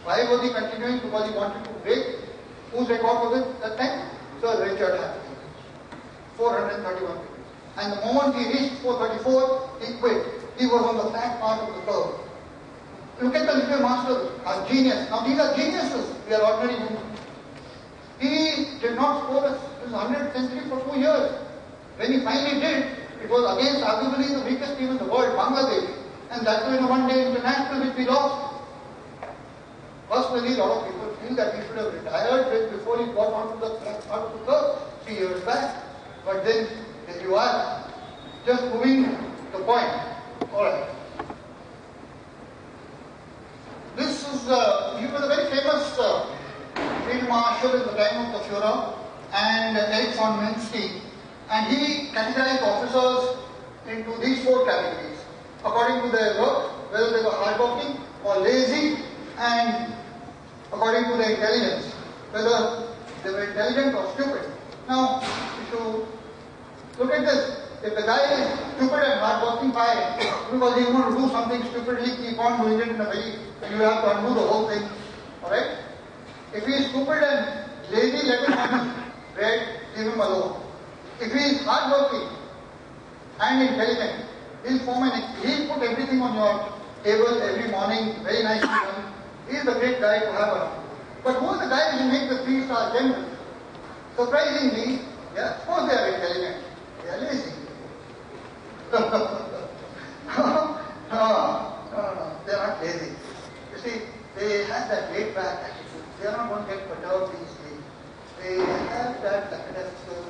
Why was he continuing? Because he wanted to break. Whose record was it that time? Sir Richard Hampton. 431 people. And the moment he reached 434, he quit. He was on the flat part of the curve. Look at the little master, a genius. Now these are geniuses. We are ordinary humans. He did not score his 100th century for 2 years. When he finally did, it was against arguably the weakest team in the world, Bangladesh. And that was in a one-day international which we lost. Personally, a lot of people feel that he should have retired before he got onto the flat part of the curve 3 years back. But then, there you are, just moving the point. Alright. This is, he was a very famous field marshal in the time of the Führer and Erich von Manstein. And he categorized officers into these 4 categories according to their work, whether they were hardworking or lazy, and according to their intelligence, whether they were intelligent or stupid. Now, if you look at this, if the guy is stupid and hardworking, fine, because he wants to do something stupidly, keep on doing it in a very, you have to undo the whole thing. Alright? If he is stupid and lazy, let him have his bread, leave him alone. If he is hardworking and intelligent, he'll put everything on your table every morning, very nicely done. He is the great guy to have around. But who are the guys who make the 3-star generals? Surprisingly, yeah, of course they are intelligent. They are lazy. No, they are not lazy. You see, they have that laid-back attitude. They are not going to get perturbed easily. They have that lackadaisical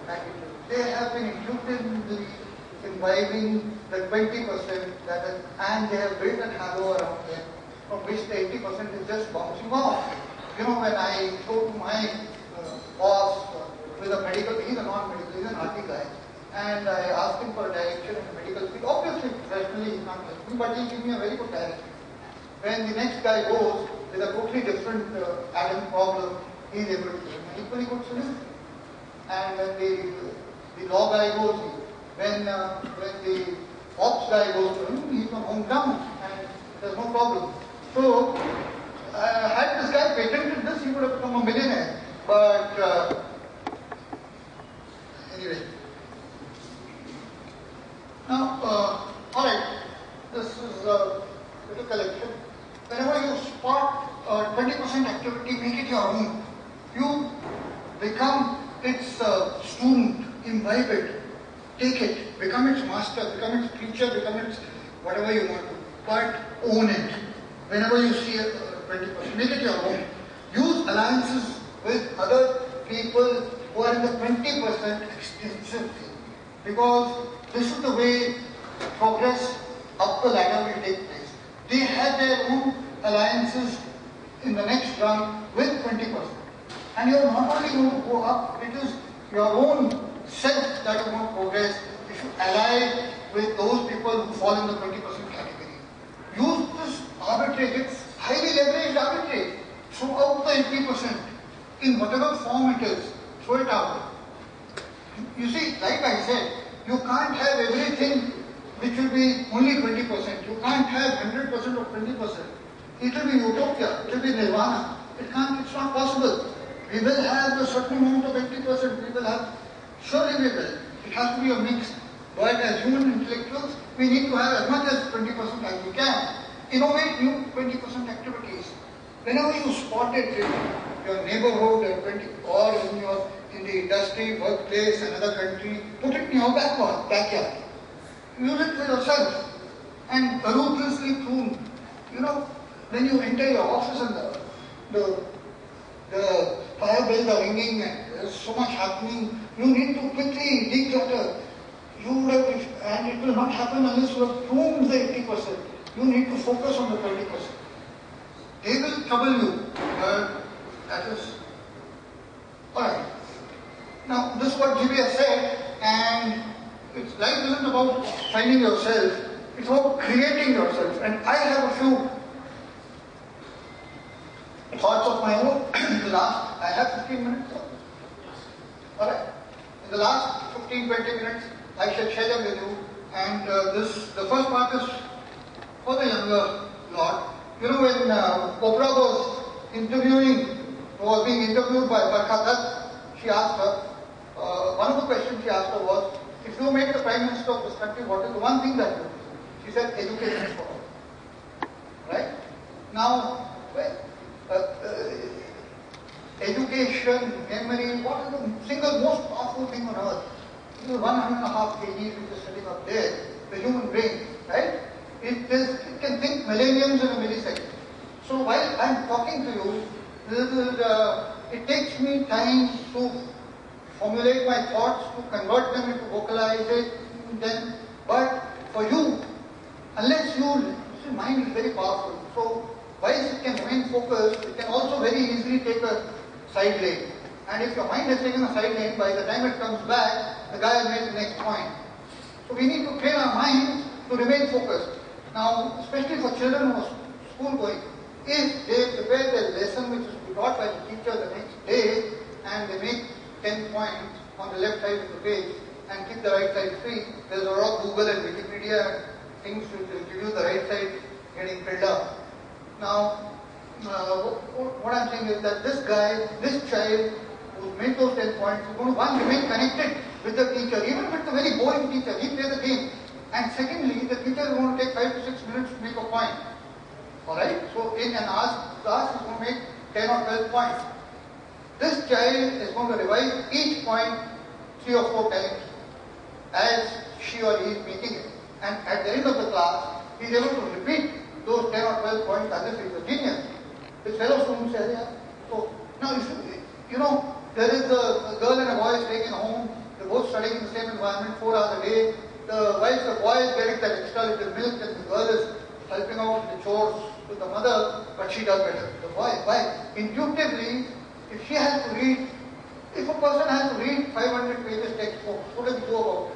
attitude. They have been intuitively imbibing the 20% and they have built a halo around them, from which the 80% is just bouncing off. You know, when I go to my boss with a medical, he's a non-medical, he's an RT guy, and I ask him for a direction in the medical field. Obviously, professionally, he's not helping me, but he'll give me a very good direction. When the next guy goes with a totally different atom problem, he's able to give an equally good solution. And when the law guy goes, when the ops guy goes to him, he's from hometown, and there's no problem. So, had this guy patented this, he would have become a millionaire. But anyway. Now, alright, this is a little collection. Whenever you spot 20% activity, make it your own. You become its student, imbibe it, take it, become its master, become its teacher, become its whatever you want to, but own it. Whenever you see 20%, make it your own. Use alliances with other people who are in the 20% extensively, because this is the way progress up the ladder will take place. They have their own alliances in the next run with 20%. And you are not only going to go up, it is your own self that is going to progress if you ally with those people who fall in the 20% category. Use this arbitrage, it's highly leveraged arbitrage throughout the 80%, in whatever form it is, throw it out. You see, like I said, you can't have everything which will be only 20%. You can't have 100% of 20%. It will be utopia, it will be nirvana. It's not possible. We will have a certain amount of 80%, we will have, surely we will. It has to be a mix. But as human intellectuals, we need to have as much as 20% as we can. Innovate new 20% activities. Whenever you spot it in your neighborhood or in the industry, workplace, another country, put it in your backyard. Use it for yourself. And ruthlessly prune. You know, when you enter your office and the fire bells are ringing and there's so much happening, you need to quickly declutter. And it will not happen unless you have pruned the 80%. You need to focus on the 20%. They will trouble you. That is alright. Now, this is what GBS said, and life isn't about finding yourself, it's about creating yourself. And I have a few thoughts of my own. I have 15 minutes. Alright. In the last 15-20 minutes, I shall share them with you. And the first part is for the younger lot. You know, when Oprah was being interviewed by Barkha, she asked her, one of the questions she asked her was, if you make the Prime Minister of this country, what is the one thing that you do? She said, education for all. Right? Now, education, memory, what is the single most powerful thing on earth? This is 1.5 kg which is sitting up there, the human brain, right? It can think millenniums in a millisecond. So while I'm talking to you, it takes me time to formulate my thoughts, to convert them into vocalize them. But for you, unless mind is very powerful. So whilst it can remain focused, it can also very easily take a side lane. And if your mind has taken a side lane, by the time it comes back, the guy has made the next point. So we need to train our mind to remain focused. Now, especially for children who are school going, if they prepare their lesson which is to be taught by the teacher the next day, and they make 10 points on the left side of the page and keep the right side free, there's a lot of Google and Wikipedia and things which will give you the right side getting filled up. Now, what I'm saying is that this child who made those 10 points is going to, one, remain connected with the teacher, even if it's a very boring teacher, he plays the game. And secondly, the teacher is going to take 5 to 6 minutes to make a point. Alright? So in an hour's class, he's going to make 10 or 12 points. This child is going to revise each point 3 or 4 times as she or he is making it. And at the end of the class, he is able to repeat those 10 or 12 points as if he is a genius. His fellow students say, yeah. So now you know, there is a girl and a boy staying in a home, they're both studying in the same environment 4 hours a day. Whilst the boy is getting that extra little milk and the girl is helping out in the chores with the mother, but she does better. The boy, why? Intuitively, if she has to read, if a person has to read 500 pages textbook, what does he do about it?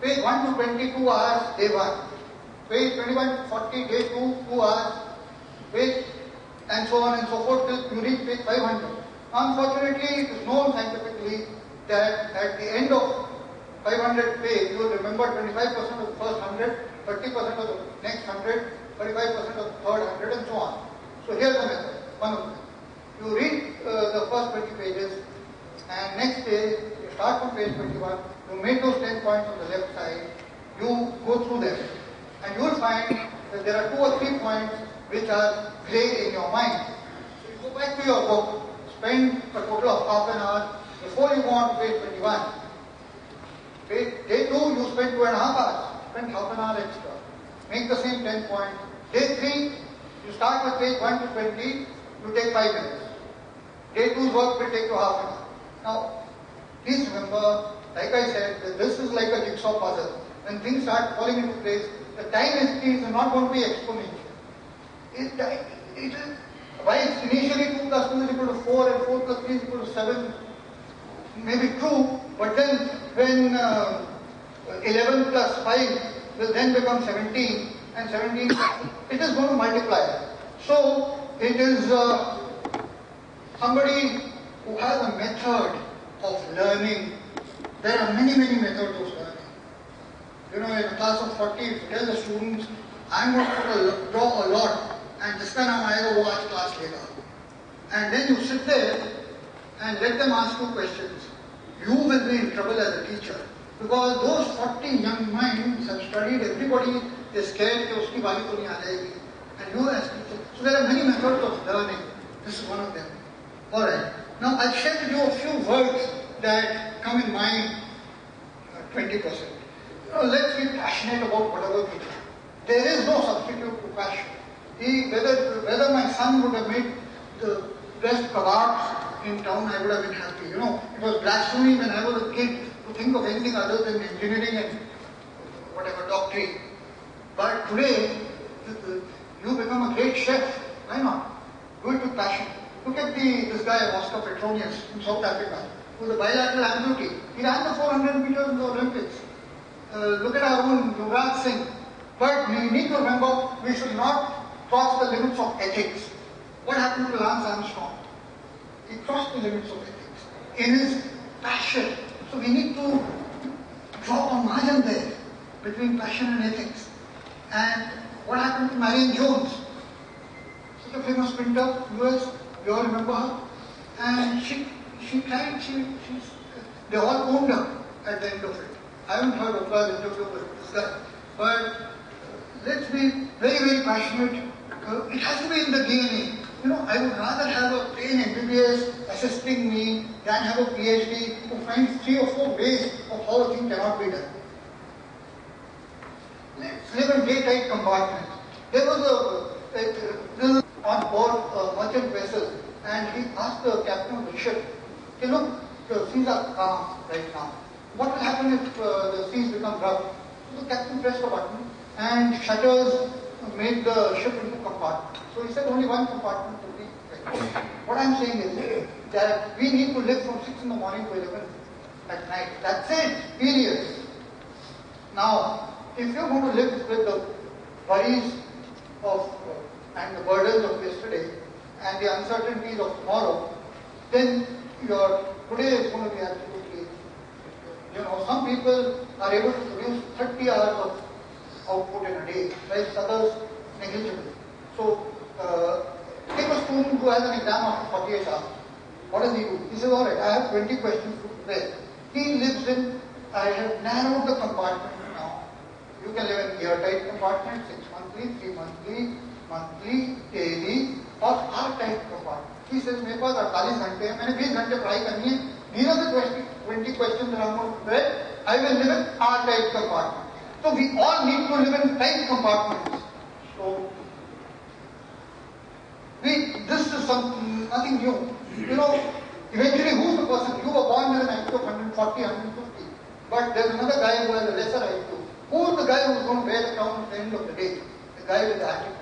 Page 1 to 22 hours, day 1. Page 21 to 40, day 2, 2 hours. Page, and so on and so forth till you reach page 500. Unfortunately, it is known scientifically that at the end of 500 page, you will remember 25% of the first 100, 30% of the next 100, 35% of the third 100, and so on. So here's the method, one of them. You read the first 20 pages, and next day, you start from page 21, you make those 10 points on the left side, you go through them, and you will find that there are 2 or 3 points which are grey in your mind. So you go back to your book, spend a total of half an hour before you go on to page 21. Day 2, you spend 2.5 hours, spend half an hour extra. Make the same 10 points. Day 3, you start with page 1 to 20, you take 5 minutes. Day 2's work will take you half an hour. Now, please remember, like I said, that this is like a jigsaw puzzle. When things start falling into place, the time increase is not going to be exponential. While initially 2 plus 2 is equal to 4 and 4 plus 3 is equal to 7, may be true, but then when 11 plus 5 will then become 17, and 17, it is going to multiply. So, it is somebody who has a method of learning. There are many methods of learning. You know, in a class of 40, if you tell the students, I'm going to draw a lot, and this time I will watch class later. And then you sit there and let them ask you questions. You will be in trouble as a teacher. Because those 40 young minds have studied, everybody is scared that uski bari ko nahi aa jayegi. And you as teacher. So there are many methods of learning. This is one of them. Alright. Now I'll share with you a few words that come in mind, 20%. You know, let's be passionate about whatever we do. There is no substitute to passion. Whether my son would have made the best kebabs in town, I would have been happy. You know, it was blasphemy when I was a kid to think of anything other than engineering and whatever, doctorate. But today, you become a great chef. Why not? Do it with passion. Look at this guy, Oscar Petronius in South Africa, who was a bilateral amputee. He ran the 400 meters in the Olympics. Look at our own Yuvraj Singh. But we need to remember, we should not cross the limits of ethics. What happened to Lance Armstrong? He crossed the limits of ethics in his passion. So we need to draw a margin there between passion and ethics. And what happened to Marion Jones? such a famous printer, US, you all remember her? And they all owned her at the end of it. I haven't heard of her interview with this guy. But let's be very, very passionate. It has to be in the DNA. I would rather have a plain MBBS assisting me than have a PhD who finds 3 or 4 ways of how a thing cannot be done. Let's live in day-tight compartments. There was on board a merchant vessel, and he asked the captain of the ship, "Okay, look, the seas are calm right now. What will happen if the seas become rough?" So the captain pressed a button, and shutters made the ship into compartments. So he said only one compartment would be right. What I'm saying is that we need to live from 6 in the morning to 11 at night. That's it, period. Now, if you're going to live with the worries of and the burdens of yesterday and the uncertainties of tomorrow, then your today is going to be absolutely, some people are able to produce 30 hours of output in a day, whilst others negligible. So, take a student who has an exam after 48 hours. What does he do? He says, alright, I have 20 questions to prepare. He lives in, I have narrowed the compartment now. You can live in airtight compartment, 6 monthly, 3 monthly, daily, or R-type compartment. He says, मेरे पास 48 घंटे हैं, मैंने 20 घंटे पढ़ाई करनी है. These are the 20 questions that I'm going to prepare. I will live in R-type compartment. So we all need to live in tight compartments. So this is nothing new. Eventually who's the person? You were born with an IQ of 140, 150. But there's another guy who has a lesser IQ. Who's the guy who's going to bear it down at the end of the day? The guy with the attitude.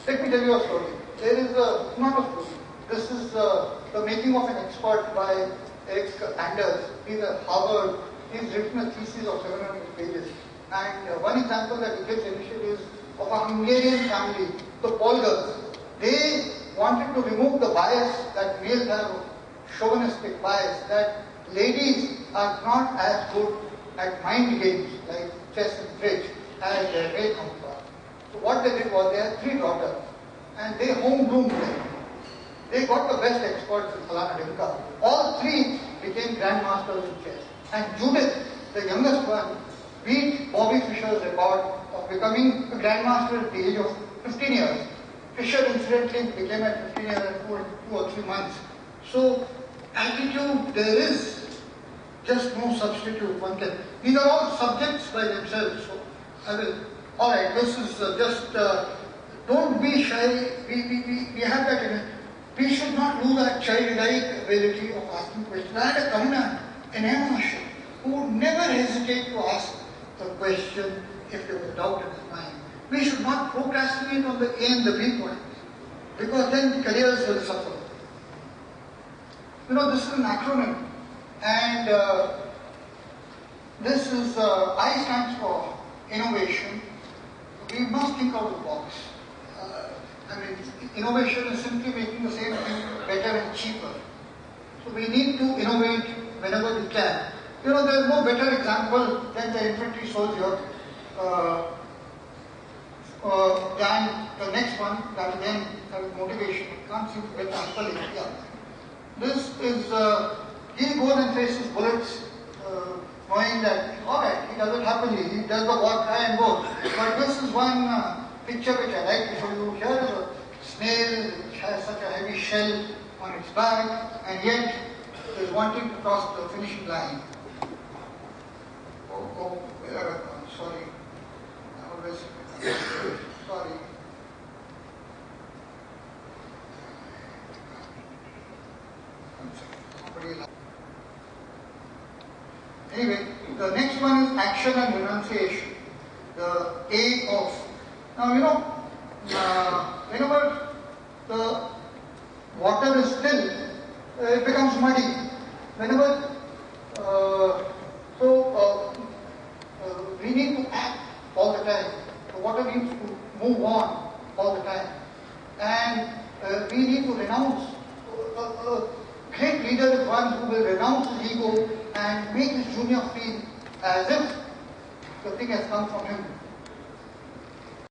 Let me tell you a story. There is not a story. This is the making of an expert by Eric Anders. He's at Harvard. He's written a thesis of 700 pages. And one example that he gives initially is of a Hungarian family, the Polgars. They wanted to remove the bias that males have, chauvinistic bias, that ladies are not as good at mind games like chess and bridge as their male counterparts. So what they did was they had 3 daughters and they home-groomed them. They got the best experts in Falana Devka. All 3 became grandmasters in chess. And Judith, the youngest one, beat Bobby Fischer's record of becoming a grandmaster at the age of 15 years. Fischer incidentally became at 15 years and 2 or 3 months. So, attitude, there is just no substitute. These are all subjects by themselves. So, I will. Alright, this is don't be shy. We have that in it. We should not lose our childlike ability of asking questions. I had a Kamina, an Emmasher, who would never hesitate to ask the question if there was a doubt in his mind. We should not procrastinate on the A and the B point, because then careers will suffer. This is an acronym, and this is, I stands for innovation. We must think out of the box. Innovation is simply making the same thing better and cheaper. So we need to innovate whenever we can. There is no better example than the infantry soldier than the next one, that again is motivation. You can't seem to get the answer. Yeah. This is, he goes and faces bullets, knowing that, alright, he does it happily, he does the walk, try and go. But this is one picture which I like to show you. Here is a snail which has such a heavy shell on its back, and yet is wanting to cross the finishing line. Where have I gone? Sorry. I always, sorry. Anyway, the next one is action and renunciation. The A of. Now, whenever the water is still, it becomes muddy. Whenever, we need to act all the time. The water needs to move on all the time. And we need to renounce. A great leader is one who will renounce his ego and make his junior feel as if the thing has come from him.